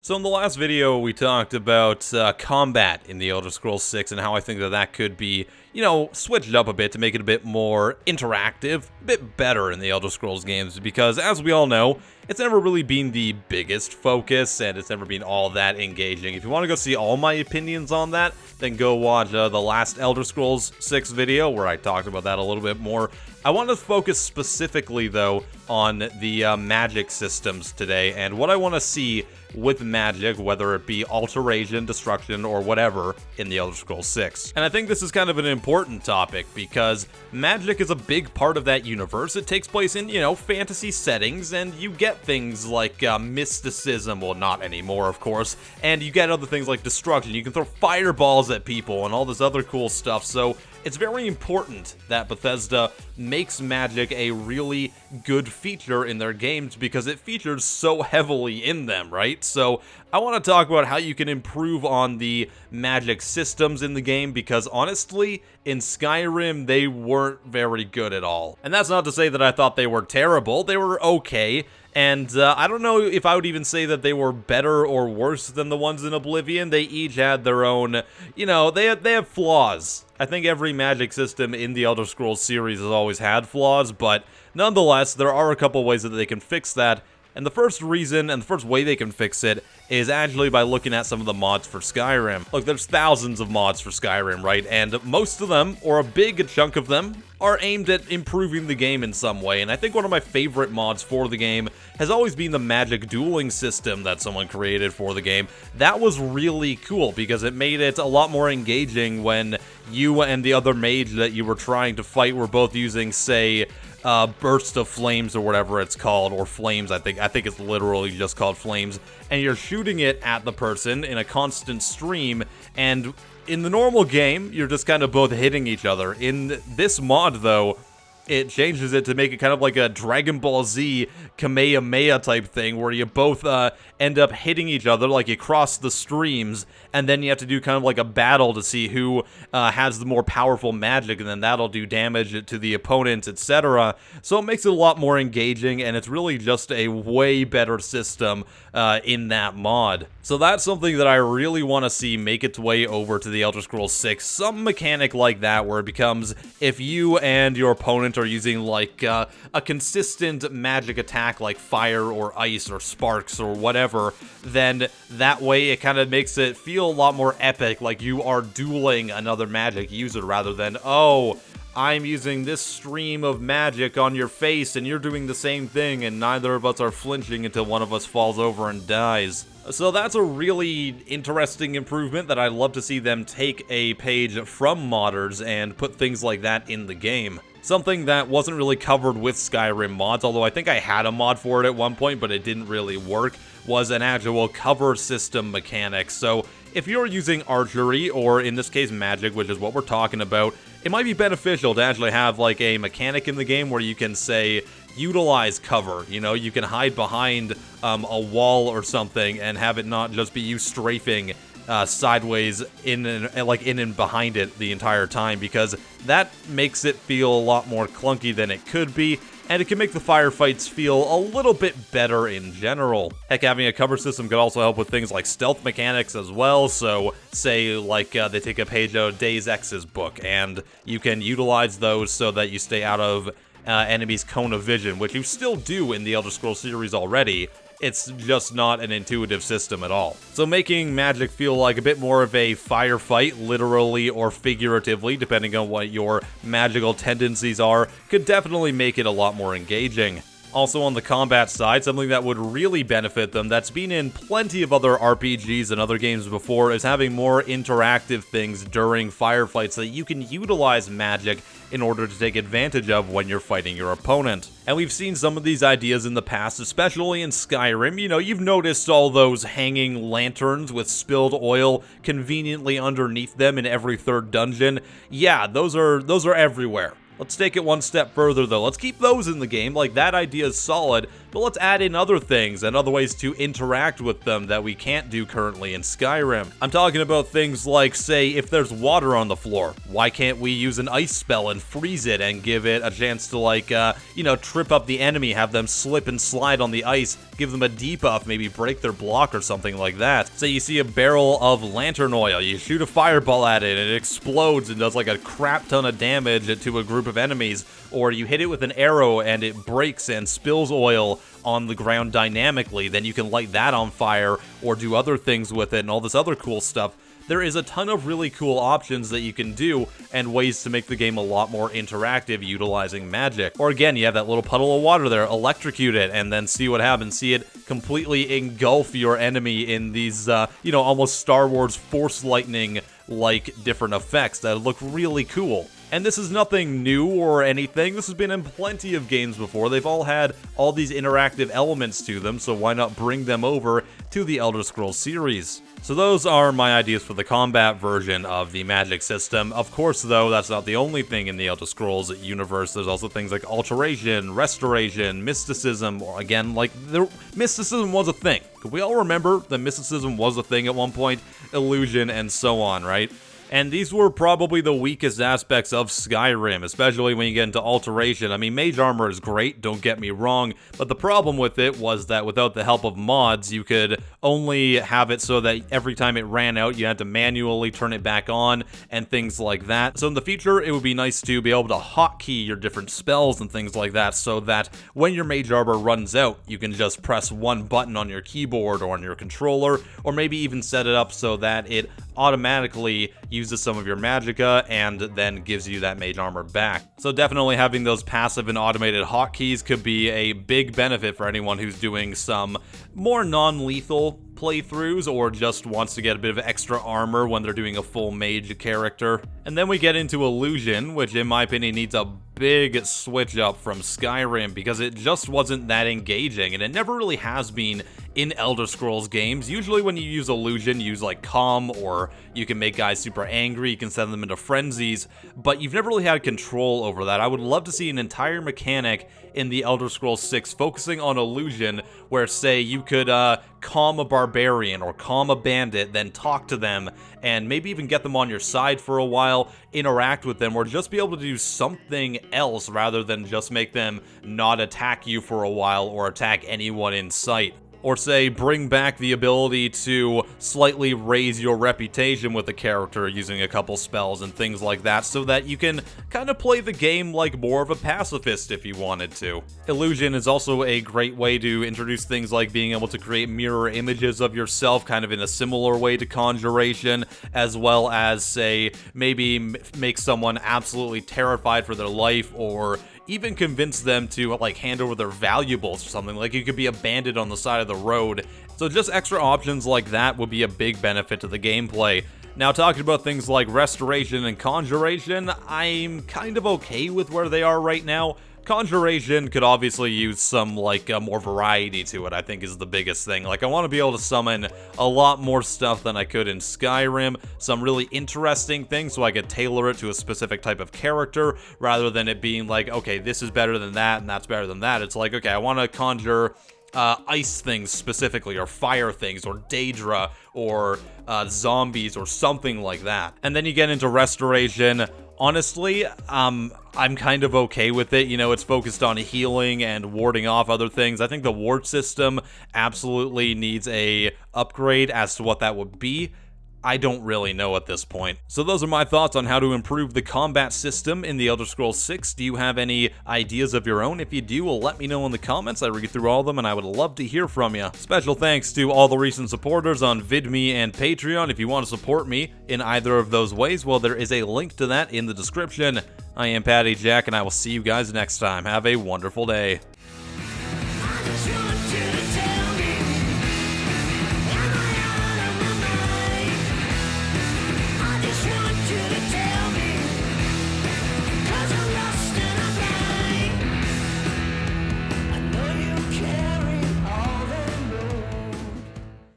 So in the last video, we talked about combat in the Elder Scrolls 6 and how I think that that could be, switched up a bit to make it a bit more interactive, a bit better in the Elder Scrolls games, because as we all know, it's never really been the biggest focus, and it's never been all that engaging. If you want to go see all my opinions on that, then go watch the last Elder Scrolls 6 video, where I talked about that a little bit more. I want to focus specifically, though, on the magic systems today, and what I want to see with magic, whether it be alteration, destruction, or whatever, in the Elder Scrolls 6. And I think this is kind of an important topic, because magic is a big part of that universe. It takes place in, fantasy settings, and you get things like mysticism, well, not anymore, of course, and you get other things like destruction. You can throw fireballs at people and all this other cool stuff, so it's very important that Bethesda makes magic a really good feature in their games because it features so heavily in them, right? So I want to talk about how you can improve on the magic systems in the game because honestly, in Skyrim, they weren't very good at all. And that's not to say that I thought they were terrible. They were okay. And I don't know if I would even say that they were better or worse than the ones in Oblivion. They each had their own, they have flaws. I think every magic system in the Elder Scrolls series has always had flaws, but nonetheless, there are a couple ways that they can fix that. And the first reason, and the first way they can fix it, is actually by looking at some of the mods for Skyrim. Look, there's thousands of mods for Skyrim, right? And most of them, or a big chunk of them, are aimed at improving the game in some way. And I think one of my favorite mods for the game has always been the magic dueling system that someone created for the game. That was really cool because it made it a lot more engaging when you and the other mage that you were trying to fight were both using, say, burst of flames or whatever it's called, or flames. I think it's literally just called flames, and you're shooting it at the person in a constant stream, and in the normal game you're just kind of both hitting each other. In this mod though, it changes it to make it kind of like a Dragon Ball Z Kamehameha type thing where you both end up hitting each other, like you cross the streams, and then you have to do kind of like a battle to see who has the more powerful magic, and then that'll do damage to the opponent, etc. So it makes it a lot more engaging, and it's really just a way better system in that mod. So that's something that I really want to see make its way over to the Elder Scrolls 6. Some mechanic like that where it becomes, if you and your opponent are using like a consistent magic attack like fire or ice or sparks or whatever, then that way it kind of makes it feel a lot more epic, like you are dueling another magic user rather than, oh, I'm using this stream of magic on your face and you're doing the same thing and neither of us are flinching until one of us falls over and dies. So that's a really interesting improvement that I'd love to see them take a page from modders and put things like that in the game. Something that wasn't really covered with Skyrim mods, although I think I had a mod for it at one point, but it didn't really work, was an actual cover system mechanic. So if you're using archery, or in this case magic, which is what we're talking about, it might be beneficial to actually have like a mechanic in the game where you can, say, utilize cover. You can hide behind a wall or something and have it not just be you strafing sideways in and behind it the entire time, because that makes it feel a lot more clunky than it could be, and it can make the firefights feel a little bit better in general. Heck, having a cover system could also help with things like stealth mechanics as well, so say like they take a page out of Deus Ex's book, and you can utilize those so that you stay out of enemies' cone of vision, which you still do in the Elder Scrolls series already. It's just not an intuitive system at all. So making magic feel like a bit more of a firefight, literally or figuratively, depending on what your magical tendencies are, could definitely make it a lot more engaging. Also on the combat side, something that would really benefit them, that's been in plenty of other RPGs and other games before, is having more interactive things during firefights that you can utilize magic in order to take advantage of when you're fighting your opponent. And we've seen some of these ideas in the past, especially in Skyrim. You've noticed all those hanging lanterns with spilled oil conveniently underneath them in every third dungeon. Yeah, those are everywhere. Let's take it one step further, though. Let's keep those in the game. Like, that idea is solid, but let's add in other things and other ways to interact with them that we can't do currently in Skyrim. I'm talking about things like, say, if there's water on the floor, why can't we use an ice spell and freeze it and give it a chance to, like, trip up the enemy, have them slip and slide on the ice, give them a debuff, maybe break their block or something like that. Say you see a barrel of lantern oil, you shoot a fireball at it, and it explodes and does like a crap ton of damage to a group of enemies, or you hit it with an arrow and it breaks and spills oil on the ground dynamically, then you can light that on fire or do other things with it and all this other cool stuff. There is a ton of really cool options that you can do and ways to make the game a lot more interactive utilizing magic. Or again, you have that little puddle of water there, electrocute it, and then see what happens. See it completely engulf your enemy in these, almost Star Wars Force Lightning-like different effects that look really cool. And this is nothing new or anything. This has been in plenty of games before. They've all had all these interactive elements to them, so why not bring them over to the Elder Scrolls series? So those are my ideas for the combat version of the magic system. Of course, though, that's not the only thing in the Elder Scrolls universe. There's also things like alteration, restoration, mysticism, or again, mysticism was a thing. Could we all remember that mysticism was a thing at one point? Illusion and so on, right? And these were probably the weakest aspects of Skyrim, especially when you get into alteration. I mean, mage armor is great, don't get me wrong, but the problem with it was that without the help of mods, you could only have it so that every time it ran out, you had to manually turn it back on and things like that. So in the future, it would be nice to be able to hotkey your different spells and things like that so that when your mage armor runs out, you can just press one button on your keyboard or on your controller, or maybe even set it up so that it automatically uses some of your magicka and then gives you that mage armor back. So definitely having those passive and automated hotkeys could be a big benefit for anyone who's doing some more non-lethal playthroughs or just wants to get a bit of extra armor when they're doing a full mage character. And then we get into illusion, which in my opinion needs a big switch up from Skyrim because it just wasn't that engaging, and it never really has been in Elder Scrolls games. Usually when you use illusion, you use like calm, or you can make guys super angry, you can send them into frenzies, but you've never really had control over that. I would love to see an entire mechanic in the Elder Scrolls 6 focusing on illusion, where say you could calm a barbarian or calm a bandit, then talk to them and maybe even get them on your side for a while, interact with them, or just be able to do something else rather than just make them not attack you for a while or attack anyone in sight. Or say, bring back the ability to slightly raise your reputation with a character using a couple spells and things like that, so that you can kind of play the game like more of a pacifist if you wanted to. Illusion is also a great way to introduce things like being able to create mirror images of yourself, kind of in a similar way to Conjuration, as well as, say, maybe make someone absolutely terrified for their life, or even convince them to like hand over their valuables or something. Like you could be a bandit on the side of the road. So just extra options like that would be a big benefit to the gameplay. Now, talking about things like restoration and conjuration, I'm kind of okay with where they are right now. Conjuration could obviously use some, more variety to it, I think is the biggest thing. Like, I want to be able to summon a lot more stuff than I could in Skyrim, some really interesting things so I could tailor it to a specific type of character, rather than it being like, okay, this is better than that, and that's better than that. It's like, okay, I want to conjure ice things specifically, or fire things, or Daedra, or zombies, or something like that. And then you get into restoration. Honestly, I'm kind of okay with it. You know, it's focused on healing and warding off other things. I think the ward system absolutely needs a upgrade. As to what that would be, I don't really know at this point. So those are my thoughts on how to improve the combat system in the Elder Scrolls 6. Do you have any ideas of your own? If you do, well, let me know in the comments. I read through all of them, and I would love to hear from you. Special thanks to all the recent supporters on VidMe and Patreon. If you want to support me in either of those ways, well, there is a link to that in the description. I am PattyJack, and I will see you guys next time. Have a wonderful day.